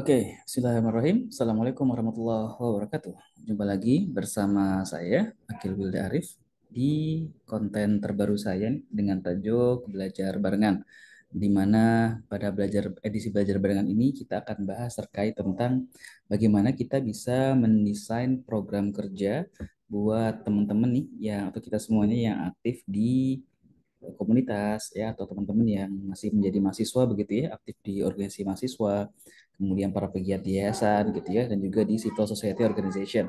Oke, Bismillahirrahmanirrahim. Assalamualaikum warahmatullahi wabarakatuh. Jumpa lagi bersama saya, Akil Wilda Arif, di konten terbaru saya nih, dengan tajuk Belajar Barengan. Di mana pada edisi Belajar Barengan ini kita akan bahas terkait tentang bagaimana kita bisa mendesain program kerja buat teman-teman nih yang atau kita semuanya yang aktif di komunitas ya atau teman-teman yang masih menjadi mahasiswa begitu ya, aktif di organisasi mahasiswa, kemudian para pegiat di yayasan gitu ya, dan juga di civil society organization.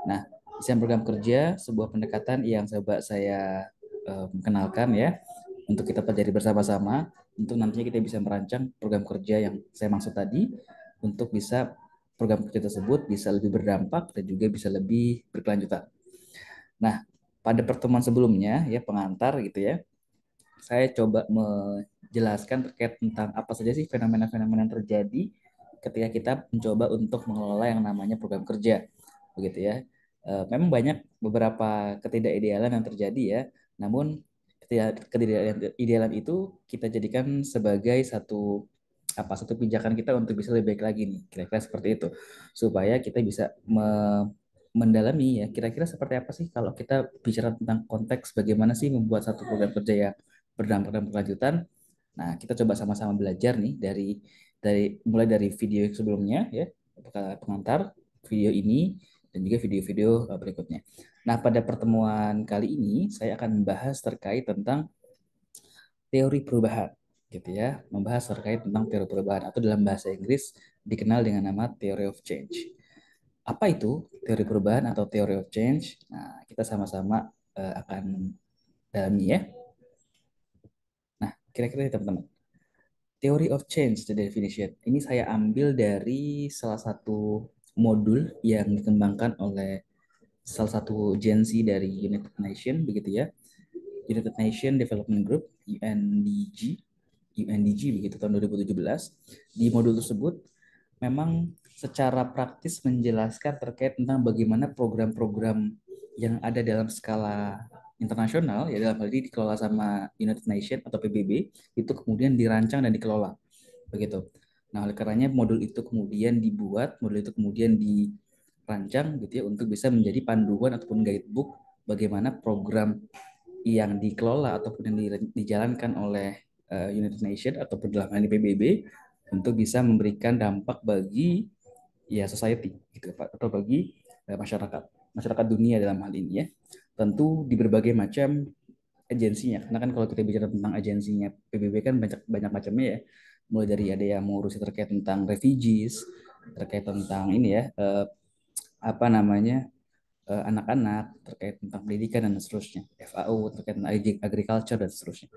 Nah, desain program kerja sebuah pendekatan yang coba saya kenalkan ya untuk kita pelajari bersama-sama untuk nantinya kita bisa merancang program kerja yang saya maksud tadi untuk bisa program kerja tersebut bisa lebih berdampak dan juga bisa lebih berkelanjutan. Nah, pada pertemuan sebelumnya ya pengantar gitu ya, saya coba menjelaskan terkait tentang apa saja sih fenomena-fenomena yang terjadi ketika kita mencoba untuk mengelola yang namanya program kerja, begitu ya. Memang banyak beberapa ketidakidealan yang terjadi ya, namun ketidakidealan itu kita jadikan sebagai satu pijakan kita untuk bisa lebih baik lagi nih, kira-kira seperti itu, supaya kita bisa mendalami ya kira-kira seperti apa sih kalau kita bicara tentang konteks bagaimana sih membuat satu program kerja yang berdampak dan berkelanjutan. Nah, kita coba sama-sama belajar nih dari mulai dari video sebelumnya ya, pengantar video ini dan juga video-video berikutnya. Nah, pada pertemuan kali ini saya akan membahas terkait tentang teori perubahan gitu ya, membahas terkait tentang teori perubahan atau dalam bahasa Inggris dikenal dengan nama theory of change. Apa itu teori perubahan atau theory of change? Nah, kita sama-sama akan dalami ya. Nah, kira-kira teman-teman, theory of change, the definition. Ini saya ambil dari salah satu modul yang dikembangkan oleh salah satu agensi dari United Nations begitu ya. United Nations Development Group, UNDG begitu tahun 2017. Di modul tersebut memang secara praktis menjelaskan terkait tentang bagaimana program-program yang ada dalam skala internasional ya dalam hal ini dikelola sama United Nations atau PBB itu kemudian dirancang dan dikelola begitu. Nah, oleh karenanya modul itu kemudian dirancang gitu ya untuk bisa menjadi panduan ataupun guidebook bagaimana program yang dikelola ataupun yang dijalankan oleh United Nations ataupun dalam hal ini PBB untuk bisa memberikan dampak bagi ya society gitu Pak atau bagi masyarakat dunia dalam hal ini ya. Tentu di berbagai macam agensinya. Karena kan kalau kita bicara tentang agensinya PBB kan banyak banyak macamnya ya. Mulai dari ada yang mengurusi terkait tentang refugees, terkait tentang ini ya apa namanya anak-anak, terkait tentang pendidikan dan seterusnya. FAO terkait tentang agriculture dan seterusnya.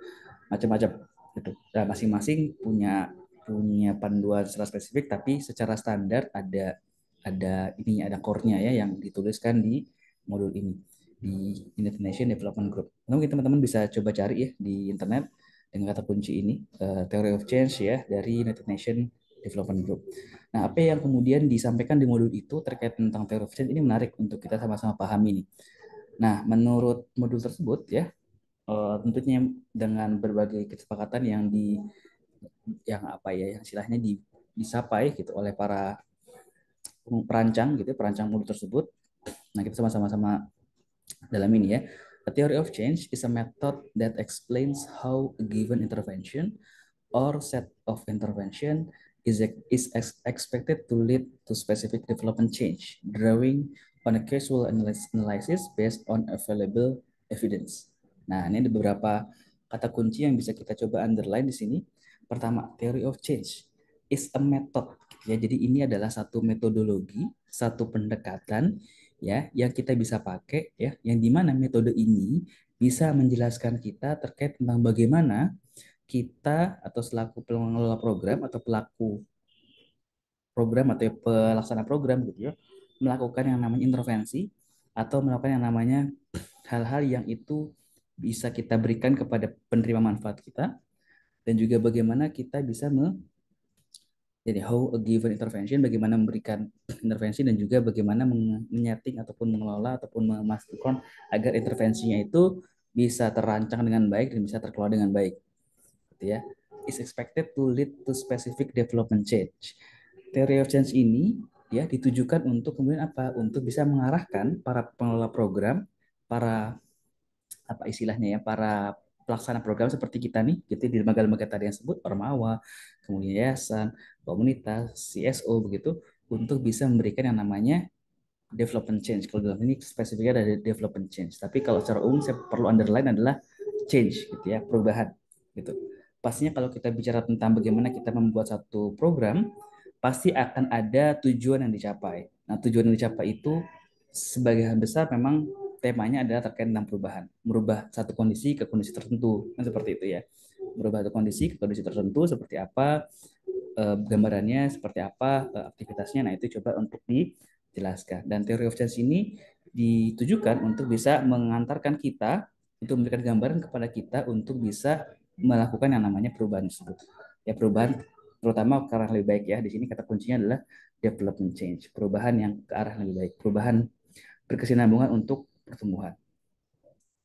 Macam-macam gitu. Nah, masing-masing punya punya panduan secara spesifik tapi secara standar ada core-nya ya yang dituliskan di modul ini di United Nations Development Group. Mungkin teman-teman bisa coba cari ya di internet dengan kata kunci ini Theory of Change ya dari United Nations Development Group. Nah, apa yang kemudian disampaikan di modul itu terkait tentang Theory of Change ini menarik untuk kita sama-sama pahami nih. Nah, menurut modul tersebut ya tentunya dengan berbagai kesepakatan yang apa ya yang istilahnya disapai gitu oleh para perancang gitu perancang modul tersebut. Nah, kita sama-sama dalam ini ya. A theory of change is a method that explains how a given intervention or set of intervention expected to lead to specific development change, drawing on a casual analysis based on available evidence. Nah, ini ada beberapa kata kunci yang bisa kita coba underline di sini. Pertama, theory of change is a method. Ya, jadi ini adalah satu metodologi, satu pendekatan ya yang kita bisa pakai ya, yang dimana metode ini bisa menjelaskan kita terkait tentang bagaimana kita atau selaku pengelola program atau pelaku program atau pelaksana program gitu ya melakukan yang namanya intervensi atau melakukan yang namanya hal-hal yang itu bisa kita berikan kepada penerima manfaat kita dan juga bagaimana kita bisa jadi how a given intervention bagaimana memberikan intervensi dan juga bagaimana menyeting ataupun mengelola ataupun memastikan agar intervensinya itu bisa terancang dengan baik dan bisa terkelola dengan baik gitu ya is expected to lead to specific development change. Theory of change ini ya ditujukan untuk kemudian apa? Untuk bisa mengarahkan para pengelola program, para apa istilahnya ya, para pelaksana program seperti kita nih, gitu di lembaga-lembaga tadi yang sebut, Ormawa, kemudian yayasan, komunitas, CSO begitu, untuk bisa memberikan yang namanya development change. Kalau dalam ini spesifiknya ada development change. Tapi kalau secara umum saya perlu underline adalah change gitu ya, perubahan gitu. Pastinya kalau kita bicara tentang bagaimana kita membuat satu program, pasti akan ada tujuan yang dicapai. Nah, tujuan yang dicapai itu sebagian besar memang temanya adalah terkait tentang perubahan, merubah satu kondisi ke kondisi tertentu, kan seperti itu ya. Merubah satu kondisi ke kondisi tertentu seperti apa, gambarannya seperti apa, aktivitasnya. Nah, itu coba untuk dijelaskan. Dan teori of change ini ditujukan untuk bisa mengantarkan kita, untuk memberikan gambaran kepada kita untuk bisa melakukan yang namanya perubahan tersebut. Ya, perubahan terutama ke arah lebih baik ya. Di sini kata kuncinya adalah development change, perubahan yang ke arah lebih baik, perubahan berkesinambungan untuk pertumbuhan.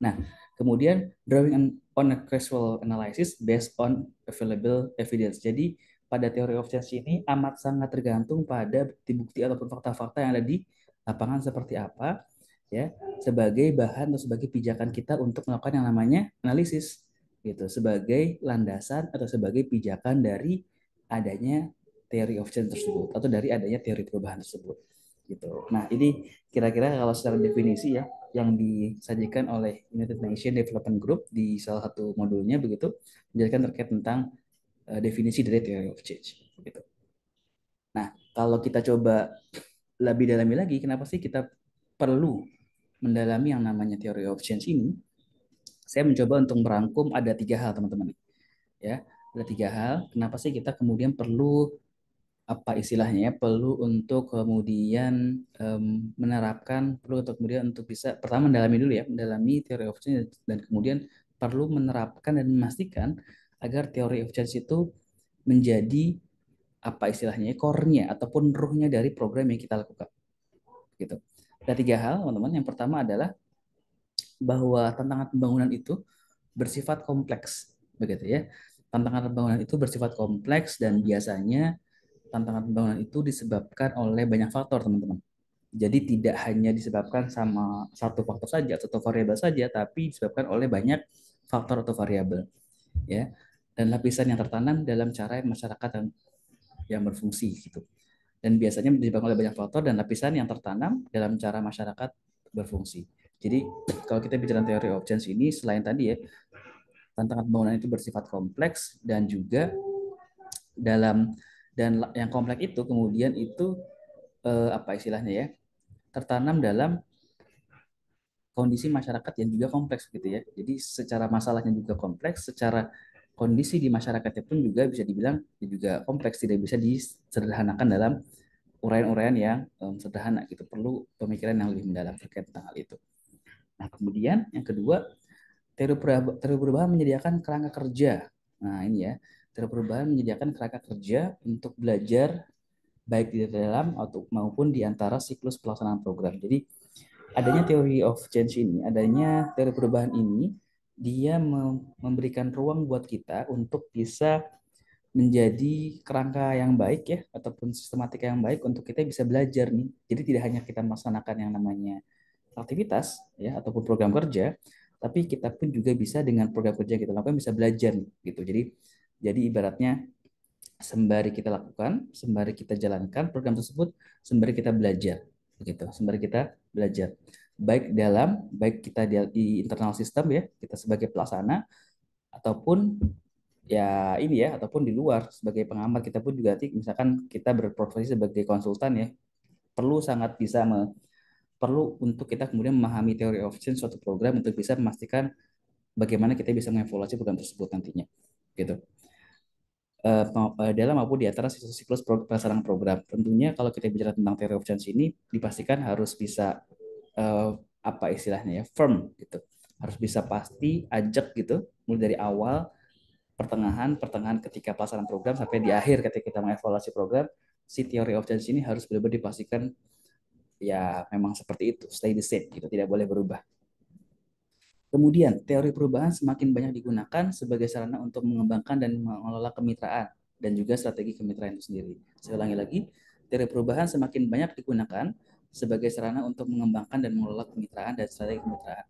Nah, kemudian drawing on a causal analysis based on available evidence. Jadi pada teori of change ini amat sangat tergantung pada bukti-bukti ataupun fakta-fakta yang ada di lapangan seperti apa ya, sebagai bahan atau sebagai pijakan kita untuk melakukan yang namanya analisis gitu, sebagai landasan atau sebagai pijakan dari adanya teori of change tersebut atau dari adanya teori perubahan tersebut gitu. Nah, ini kira-kira kalau secara definisi ya yang disajikan oleh United Nations Development Group di salah satu modulnya begitu, menjelaskan terkait tentang definisi dari theory of change gitu. Nah, kalau kita coba lebih dalami lagi, kenapa sih kita perlu mendalami yang namanya theory of change ini? Saya mencoba untuk merangkum ada 3 hal teman-teman. Ya, ada 3 hal. Kenapa sih kita kemudian perlu apa istilahnya ya, perlu untuk kemudian menerapkan, perlu untuk kemudian untuk bisa pertama mendalami dulu ya, mendalami teori of change, dan kemudian perlu menerapkan dan memastikan agar teori of change itu menjadi apa istilahnya core-nya ataupun ruhnya dari program yang kita lakukan gitu. Ada 3 hal teman-teman. Yang pertama adalah bahwa tantangan pembangunan itu bersifat kompleks begitu ya. Tantangan pembangunan itu bersifat kompleks dan biasanya tantangan pembangunan itu disebabkan oleh banyak faktor, teman-teman. Jadi tidak hanya disebabkan sama satu faktor saja, satu variabel saja, tapi disebabkan oleh banyak faktor atau variabel, ya. Dan lapisan yang tertanam dalam cara masyarakat yang berfungsi gitu. Dan biasanya disebabkan oleh banyak faktor dan lapisan yang tertanam dalam cara masyarakat berfungsi. Jadi kalau kita bicara teori of change ini, selain tadi ya, tantangan pembangunan itu bersifat kompleks dan juga dalam, dan yang kompleks itu kemudian itu apa istilahnya ya, tertanam dalam kondisi masyarakat yang juga kompleks gitu ya. Jadi secara masalahnya juga kompleks, secara kondisi di masyarakatnya pun juga bisa dibilang juga kompleks, tidak bisa disederhanakan dalam uraian-uraian yang sederhana gitu. Perlu pemikiran yang lebih mendalam terkait tentang hal itu. Nah, kemudian yang kedua, teori perubahan menyediakan kerangka kerja. Nah, ini ya, teori perubahan menyediakan kerangka kerja untuk belajar baik di dalam atau maupun di antara siklus pelaksanaan program. Jadi adanya teori of change ini, adanya teori perubahan ini, dia memberikan ruang buat kita untuk bisa menjadi kerangka yang baik ya, ataupun sistematika yang baik untuk kita bisa belajar nih. Jadi tidak hanya kita melaksanakan yang namanya aktivitas ya ataupun program kerja, tapi kita pun juga bisa dengan program kerja yang kita lakukan bisa belajar nih, gitu. Jadi ibaratnya sembari kita lakukan, sembari kita jalankan program tersebut, sembari kita belajar, begitu. Sembari kita belajar, baik kita di internal sistem ya, kita sebagai pelaksana, ataupun ya ini ya, ataupun di luar sebagai pengamat, kita pun juga misalkan kita berprofesi sebagai konsultan ya, perlu sangat bisa perlu untuk kita kemudian memahami teori of change suatu program untuk bisa memastikan bagaimana kita bisa mengevaluasi program tersebut nantinya, gitu. Dalam maupun di antara siklus pelaksanaan program. Tentunya kalau kita bicara tentang theory of change ini dipastikan harus bisa apa istilahnya ya, firm gitu. Harus bisa pasti, ajak gitu, mulai dari awal, pertengahan ketika pelaksanaan program sampai di akhir ketika kita mengevaluasi program, si theory of change ini harus benar-benar dipastikan ya memang seperti itu, stay the same gitu, tidak boleh berubah. Kemudian, teori perubahan semakin banyak digunakan sebagai sarana untuk mengembangkan dan mengelola kemitraan. dan juga strategi kemitraan itu sendiri. Saya ulangi lagi, teori perubahan semakin banyak digunakan sebagai sarana untuk mengembangkan dan mengelola kemitraan dan strategi kemitraan.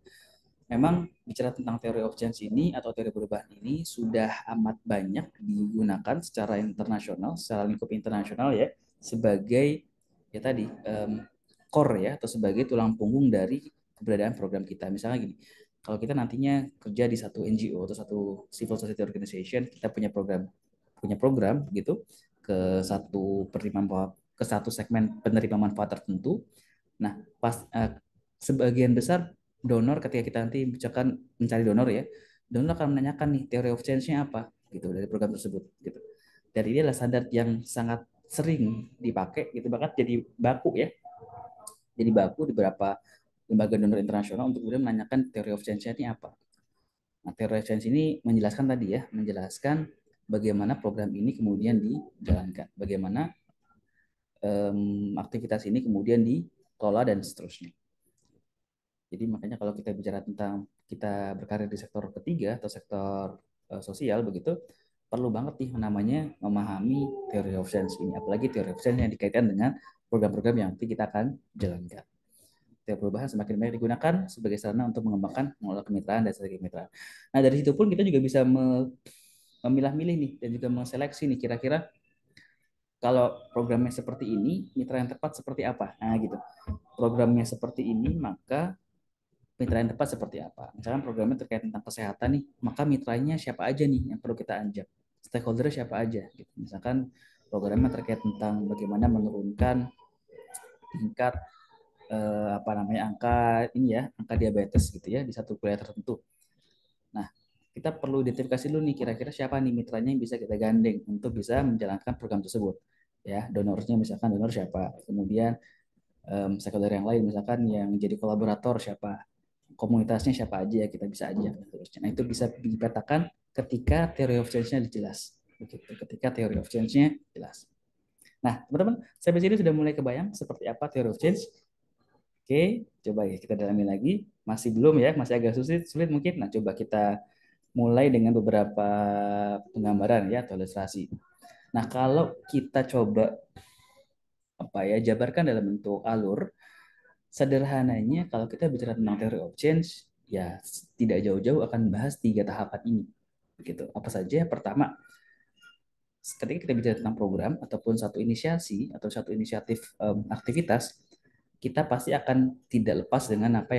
Memang bicara tentang theory of change ini atau teori perubahan ini sudah amat banyak digunakan secara internasional, secara lingkup internasional ya, sebagai ya tadi core ya atau sebagai tulang punggung dari keberadaan program kita. Misalnya gini, kalau kita nantinya kerja di satu NGO atau satu civil society organization, kita punya program gitu ke satu segmen penerima manfaat tertentu. Nah, sebagian besar donor ketika kita nanti misalkan mencari donor ya, donor akan menanyakan nih theory of change-nya apa gitu dari program tersebut gitu. Dan ini adalah standar yang sangat sering dipakai gitu, bahkan jadi baku ya. Jadi baku di beberapa lembaga donor internasional untuk kemudian menanyakan theory of change-nya ini apa. Nah, theory of change ini menjelaskan tadi ya, menjelaskan bagaimana program ini kemudian dijalankan, bagaimana aktivitas ini kemudian dikelola dan seterusnya. Jadi makanya kalau kita bicara tentang kita berkarir di sektor ketiga atau sektor sosial begitu, perlu banget nih namanya memahami theory of change ini. Apalagi theory of change yang dikaitkan dengan program-program yang nanti kita akan jalankan. Teori perubahan semakin banyak digunakan sebagai sarana untuk mengembangkan mengelola kemitraan dan strategi kemitraan. Nah dari situ pun kita juga bisa memilah-milih nih dan juga menseleksi nih kira-kira kalau programnya seperti ini, mitra yang tepat seperti apa. Nah gitu. Programnya seperti ini, maka mitra yang tepat seperti apa. Misalkan programnya terkait tentang kesehatan nih, maka mitranya siapa aja nih yang perlu kita ajak. Stakeholder siapa aja. Gitu. Misalkan programnya terkait tentang bagaimana menurunkan tingkat apa namanya angka diabetes gitu ya di satu wilayah tertentu. Nah, kita perlu identifikasi dulu nih kira-kira siapa nih mitranya yang bisa kita gandeng untuk bisa menjalankan program tersebut. Ya, donornya misalkan donor siapa, kemudian stakeholder yang lain misalkan yang jadi kolaborator siapa, komunitasnya siapa aja kita bisa ajak. Nah itu bisa dipetakan ketika theory of change-nya jelas. Begitu. Ketika theory of change-nya jelas. Nah teman-teman, sampai sini sudah mulai kebayang seperti apa theory of change. Oke, coba ya kita dalami lagi. Masih belum ya, masih agak sulit mungkin. Nah coba kita mulai dengan beberapa penggambaran ya atau ilustrasi. Nah kalau kita coba jabarkan dalam bentuk alur, sederhananya kalau kita bicara tentang theory of change, ya tidak jauh-jauh akan bahas 3 tahapan ini. Begitu. Apa saja? Pertama, ketika kita bicara tentang program ataupun satu inisiasi atau satu inisiatif aktivitas, kita pasti akan tidak lepas dengan apa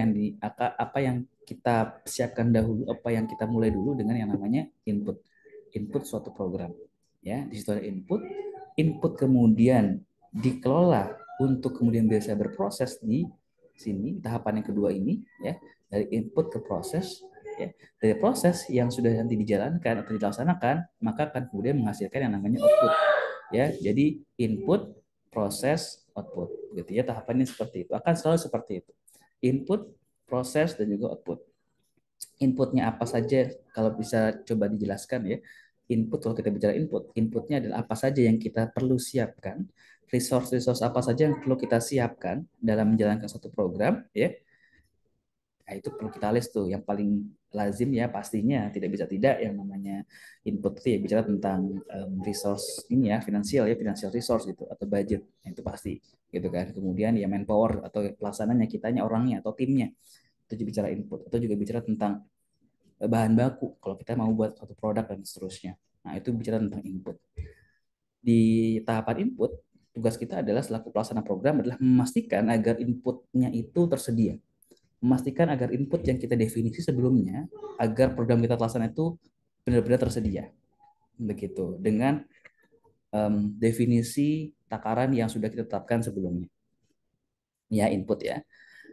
yang kita siapkan dahulu, apa yang kita mulai dulu dengan yang namanya input suatu program. Ya, di situ ada input kemudian dikelola untuk kemudian bisa berproses di sini tahapan yang kedua ini ya, dari input ke proses ya, dari proses yang sudah nanti dijalankan atau dilaksanakan maka akan kemudian menghasilkan yang namanya output ya. Jadi input, proses, output gitu ya, tahapannya seperti itu, akan selalu seperti itu, input, proses, dan juga output. Inputnya apa saja kalau bisa coba dijelaskan ya. Input, kalau kita bicara inputnya adalah apa saja yang kita perlu siapkan, resource apa saja yang perlu kita siapkan dalam menjalankan suatu program ya. Nah, itu perlu kita list tuh. Yang paling lazim ya pastinya tidak bisa tidak yang namanya input itu ya bicara tentang resource ini ya, financial resource gitu atau budget. Nah, itu pasti gitu kan. Kemudian ya manpower atau pelaksananya kitanya orangnya atau timnya. Itu juga bicara input atau juga bicara tentang bahan baku kalau kita mau buat suatu produk dan seterusnya. Nah, itu bicara tentang input. Di tahapan input, tugas kita adalah selaku pelaksana program adalah memastikan agar inputnya itu tersedia, memastikan agar input yang kita definisi sebelumnya agar program kita laksana itu benar-benar tersedia begitu dengan definisi takaran yang sudah kita tetapkan sebelumnya ya, input ya.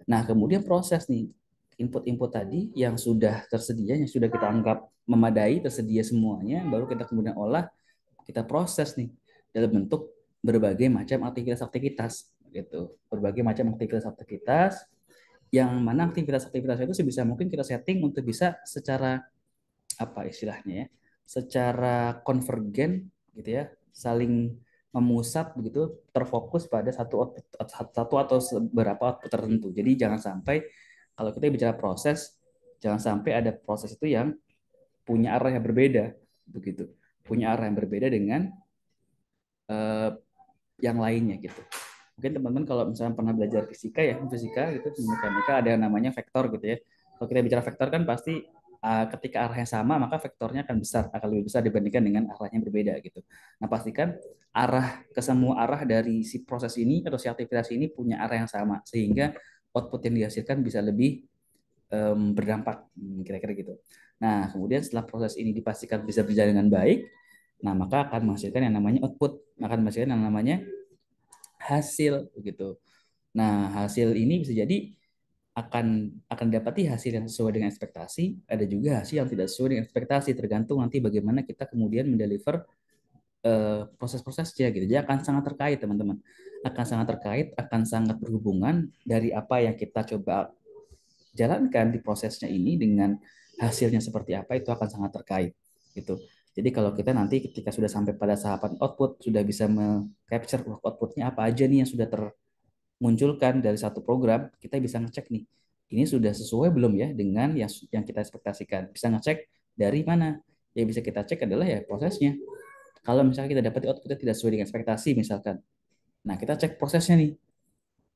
Nah kemudian proses nih, input-input tadi yang sudah tersedia, yang sudah kita anggap memadai, tersedia semuanya, baru kita kemudian olah, kita proses nih dalam bentuk berbagai macam aktivitas-aktivitas gitu, berbagai macam aktivitas-aktivitas yang mana aktivitas-aktivitas itu sebisa mungkin kita setting untuk bisa secara apa istilahnya ya, secara konvergen gitu ya, saling memusat begitu, terfokus pada satu atau beberapa output tertentu. Jadi jangan sampai kalau kita bicara proses, jangan sampai ada proses itu yang punya arah yang berbeda begitu, punya arah yang berbeda dengan yang lainnya gitu. Mungkin teman-teman kalau misalnya pernah belajar fisika ya, fisika gitu, mekanika ada yang namanya vektor gitu ya. Kalau kita bicara vektor kan pasti ketika arahnya sama maka vektornya akan besar, akan lebih besar dibandingkan dengan arahnya berbeda gitu. Nah, pastikan arah ke semua arah dari si proses ini atau si aktivitas ini punya arah yang sama sehingga output yang dihasilkan bisa lebih berdampak kira-kira gitu. Nah, kemudian setelah proses ini dipastikan bisa berjalan dengan baik, nah maka akan menghasilkan yang namanya output, akan menghasilkan yang namanya hasil begitu. Nah, hasil ini bisa jadi akan dapati hasil yang sesuai dengan ekspektasi, ada juga hasil yang tidak sesuai dengan ekspektasi, tergantung nanti bagaimana kita kemudian mendeliver proses-prosesnya gitu. Jadi akan sangat terkait teman-teman, akan sangat terkait, akan sangat berhubungan dari apa yang kita coba jalankan di prosesnya ini dengan hasilnya seperti apa itu akan sangat terkait gitu. Jadi kalau kita nanti ketika sudah sampai pada tahapan output sudah bisa capture outputnya apa aja nih yang sudah termunculkan dari satu program, kita bisa ngecek nih ini sudah sesuai belum ya dengan yang kita ekspektasikan. Bisa ngecek dari mana? Yang bisa kita cek adalah ya prosesnya. Kalau misalnya kita dapat outputnya tidak sesuai dengan ekspektasi misalkan, nah kita cek prosesnya nih,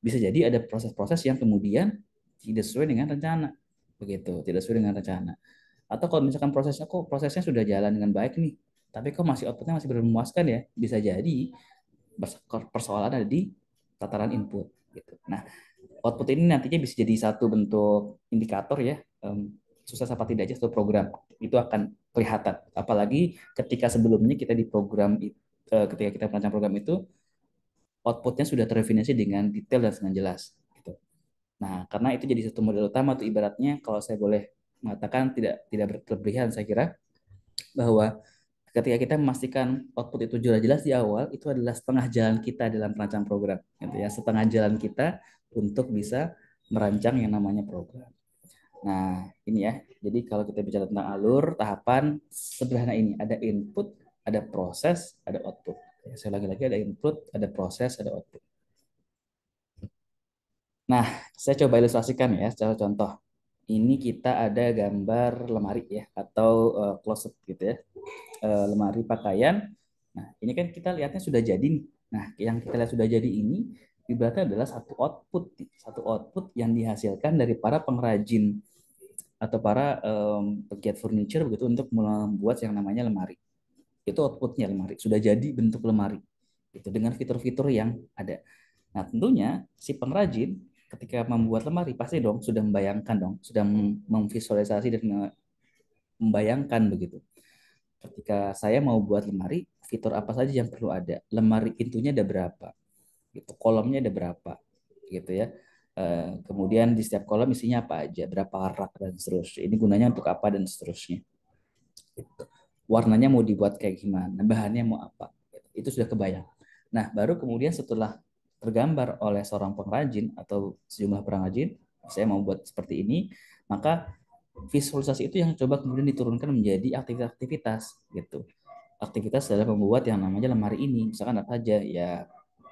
bisa jadi ada proses-proses yang kemudian tidak sesuai dengan rencana begitu, tidak sesuai dengan rencana. Atau kalau misalkan prosesnya sudah jalan dengan baik nih, tapi kok masih outputnya masih belum memuaskan ya, bisa jadi persoalan ada di tataran input gitu. Nah, output ini nantinya bisa jadi satu bentuk indikator ya, sukses apa tidaknya satu program itu akan kelihatan. Apalagi ketika sebelumnya kita di program ketika kita merancang program itu outputnya sudah terdefinisi dengan detail dan dengan jelas. Gitu. Nah, karena itu jadi satu model utama tuh ibaratnya kalau saya boleh mengatakan tidak berkelebihan saya kira bahwa ketika kita memastikan output itu jelas-jelas di awal itu adalah setengah jalan kita dalam merancang program gitu ya, setengah jalan kita untuk bisa merancang yang namanya program. Nah, ini ya. Jadi kalau kita bicara tentang alur, tahapan sederhana ini ada input, ada proses, ada output. Ya, saya lagi-lagi ada input, ada proses, ada output. Nah, saya coba ilustrasikan ya secara contoh. Ini kita ada gambar lemari ya atau closet gitu ya. Lemari pakaian. Nah, ini kan kita lihatnya sudah jadi nih. Nah, yang kita lihat sudah jadi ini ibaratnya adalah satu output yang dihasilkan dari para pengrajin atau para pegiat furniture begitu untuk membuat yang namanya lemari. Itu outputnya lemari, sudah jadi bentuk lemari. Itu dengan fitur-fitur yang ada. Nah, tentunya si pengrajin ketika membuat lemari pasti dong sudah membayangkan dong, sudah memvisualisasi dan membayangkan begitu. Ketika saya mau buat lemari, fitur apa saja yang perlu ada? Lemari pintunya ada berapa? Gitu. Kolomnya ada berapa? Gitu ya. Kemudian di setiap kolom isinya apa aja, berapa rak dan seterusnya. Ini gunanya untuk apa dan seterusnya. Gitu. Warnanya mau dibuat kayak gimana, bahannya mau apa. Itu sudah kebayang. Nah, baru kemudian setelah tergambar oleh seorang pengrajin atau sejumlah pengrajin, saya mau buat seperti ini, maka visualisasi itu yang coba kemudian diturunkan menjadi aktivitas-aktivitas gitu. Aktivitas dalam membuat yang namanya lemari ini, misalkan apa aja ya,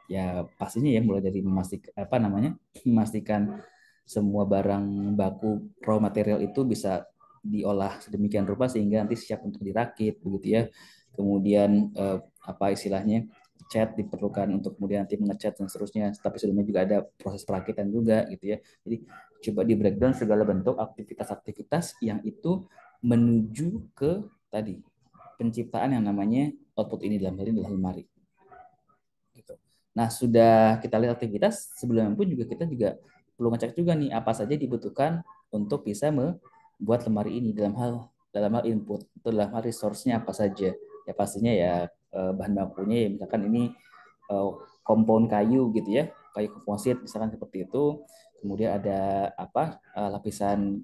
ya pastinya ya mulai dari memastikan apa namanya, memastikan semua barang baku raw material itu bisa diolah sedemikian rupa sehingga nanti siap untuk dirakit begitu ya. Kemudian apa istilahnya, cat diperlukan untuk kemudian nanti mengecat dan seterusnya, tapi sebelumnya juga ada proses perakitan juga gitu ya. Jadi coba di breakdown segala bentuk aktivitas-aktivitas yang itu menuju ke tadi penciptaan yang namanya output ini, dalam hal ini adalah lemari gitu. Nah, sudah kita lihat aktivitas, sebelumnya pun juga kita juga perlu ngecek juga nih apa saja dibutuhkan untuk bisa membuat lemari ini dalam hal input, dalam hal resource-nya apa saja. Ya pastinya ya bahan bakunya ya misalkan ini eh, kompon kayu gitu ya, kayu komposit misalkan seperti itu. Kemudian ada apa lapisan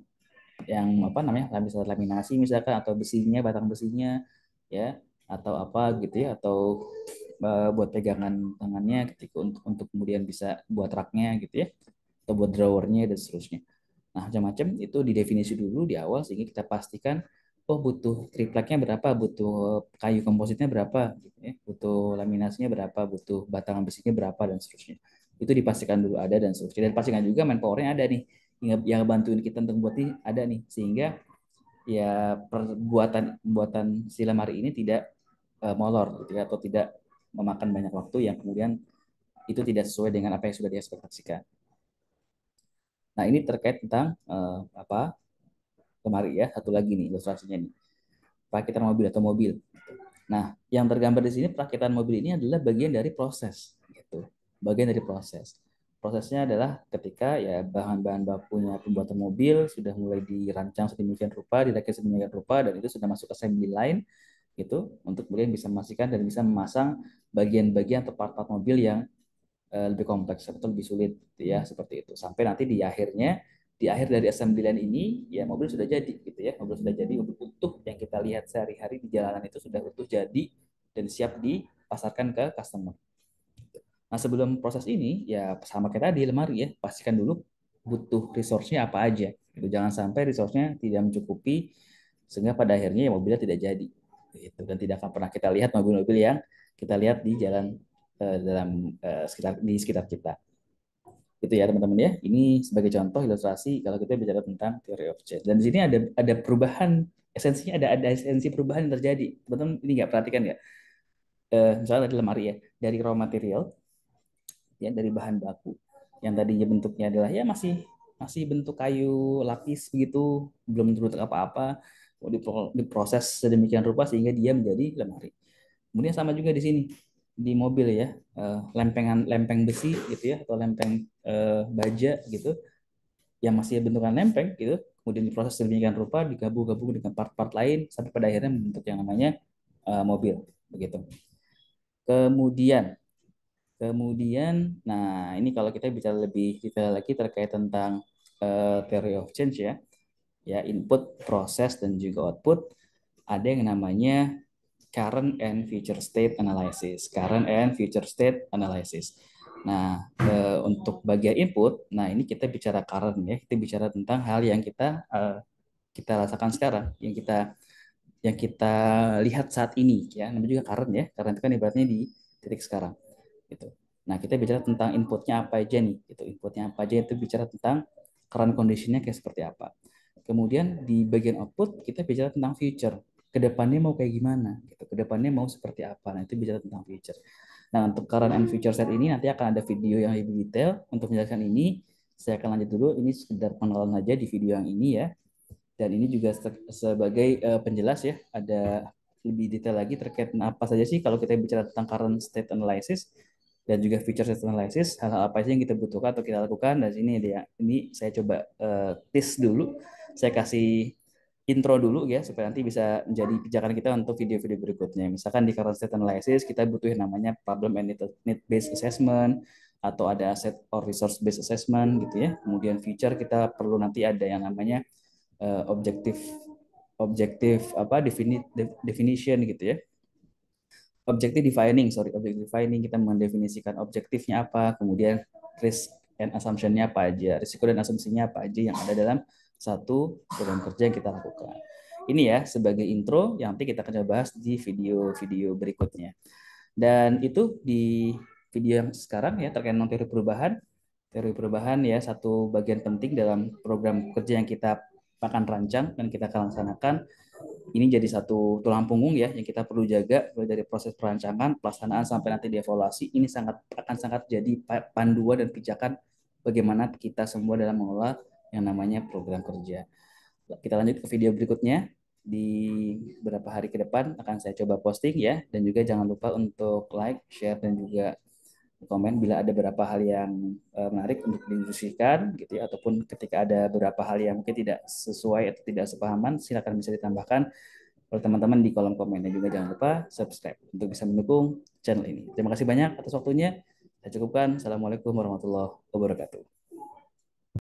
yang apa namanya, lapisan laminasi misalkan atau besinya, batang besinya ya, atau apa gitu ya, atau buat pegangan tangannya ketika untuk kemudian bisa buat raknya gitu ya, atau buat drawernya dan seterusnya. Nah, macam-macam itu didefinisi dulu di awal sehingga kita pastikan oh butuh tripleknya berapa, butuh kayu kompositnya berapa gitu ya, butuh laminasinya berapa, butuh batangan besinya berapa dan seterusnya. Itu dipastikan dulu ada dan seterusnya. Dan pastikan juga manpowernya ada nih yang bantuin kita untuk buat ini ada nih sehingga ya perbuatan buatan si lemari ini tidak molor gitu ya, atau tidak memakan banyak waktu yang kemudian itu tidak sesuai dengan apa yang sudah diekspektasikan. Nah, ini terkait tentang apa lemari ya. Satu lagi nih ilustrasinya nih. Perakitan mobil atau mobil. Nah, yang tergambar di sini perakitan mobil ini adalah bagian dari proses gitu. Bagian dari proses. Prosesnya adalah ketika ya bahan-bahan bakunya pembuatan mobil sudah mulai dirancang sedemikian rupa, dirakit sedemikian rupa dan itu sudah masuk assembly line gitu untuk kemudian bisa memastikan dan bisa memasang bagian-bagian atau part-part mobil yang lebih kompleks atau lebih sulit gitu ya seperti itu sampai nanti di akhir dari assembly line ini ya mobil sudah jadi gitu ya mobil sudah jadi untuk utuh yang kita lihat sehari-hari di jalanan itu sudah utuh jadi dan siap dipasarkan ke customer. Nah sebelum proses ini ya sama kayak tadi lemari ya pastikan dulu butuh resource-nya apa aja gitu. Jangan sampai resource-nya tidak mencukupi sehingga pada akhirnya ya mobilnya tidak jadi gitu dan tidak akan pernah kita lihat mobil-mobil yang kita lihat di jalan dalam sekitar kita gitu ya teman-teman ya. Ini sebagai contoh ilustrasi kalau kita bicara tentang theory of change. Dan di sini ada perubahan esensinya ada esensi perubahan yang terjadi. Teman-teman ini nggak perhatikan nggak? Misalnya tadi lemari ya dari raw material ya dari bahan baku yang tadinya bentuknya adalah ya masih masih bentuk kayu lapis begitu belum terbentuk apa-apa diproses sedemikian rupa sehingga dia menjadi lemari. Kemudian sama juga di sini di mobil ya lempengan lempeng besi gitu ya atau lempeng baja gitu yang masih bentukan lempeng gitu kemudian diproses sedemikian rupa digabung-gabung dengan part-part lain sampai pada akhirnya membentuk yang namanya mobil begitu. Kemudian nah ini kalau kita bicara lebih detail lagi terkait tentang theory of change ya, ya input, proses dan juga output. Ada yang namanya current and future state analysis. Current and future state analysis. Nah, untuk bagian input, nah ini kita bicara current ya, kita bicara tentang hal yang kita rasakan sekarang, yang kita lihat saat ini ya, namanya juga current ya. Current itu kan ibaratnya di titik sekarang gitu. Nah, kita bicara tentang inputnya apa aja nih, gitu. Inputnya apa aja itu bicara tentang current conditionnya kayak seperti apa. Kemudian di bagian output kita bicara tentang future. Kedepannya mau kayak gimana, gitu. Kedepannya mau seperti apa. Nah, itu bicara tentang future. Nah, untuk current and future set ini nanti akan ada video yang lebih detail untuk menjelaskan ini. Saya akan lanjut dulu. Ini sekedar pengenalan aja di video yang ini ya. Dan ini juga sebagai penjelas ya, ada lebih detail lagi terkait apa saja sih kalau kita bicara tentang current state analysis dan juga future state analysis, hal-hal apa sih yang kita butuhkan atau kita lakukan. Dan sini dia, ini saya coba tes dulu, saya kasih intro dulu ya supaya nanti bisa menjadi pijakan kita untuk video-video berikutnya. Misalkan di current state analysis kita butuh yang namanya problem and need based assessment atau ada asset or resource based assessment gitu ya. Kemudian future kita perlu nanti ada yang namanya objektif objektif apa definition gitu ya objektif defining kita mendefinisikan objektifnya apa kemudian risk and assumption-nya apa aja risiko dan asumsinya apa aja yang ada dalam satu program kerja yang kita lakukan ini ya sebagai intro yang nanti kita akan bahas di video-video berikutnya dan itu di video yang sekarang ya terkait dengan teori perubahan ya satu bagian penting dalam program kerja yang kita akan rancang dan kita akan laksanakan ini jadi satu tulang punggung ya yang kita perlu jaga mulai dari proses perancangan pelaksanaan sampai nanti dievaluasi ini sangat jadi panduan dan pijakan bagaimana kita semua dalam mengelola yang namanya program kerja. Kita lanjut ke video berikutnya di beberapa hari ke depan akan saya coba posting ya dan juga jangan lupa untuk like, share dan juga komen bila ada beberapa hal yang menarik untuk didiskusikan gitu ya ataupun ketika ada beberapa hal yang mungkin tidak sesuai atau tidak sepahaman silakan bisa ditambahkan oleh teman-teman di kolom komen dan juga jangan lupa subscribe untuk bisa mendukung channel ini. Terima kasih banyak atas waktunya. Saya cukupkan. Assalamualaikum warahmatullahi wabarakatuh.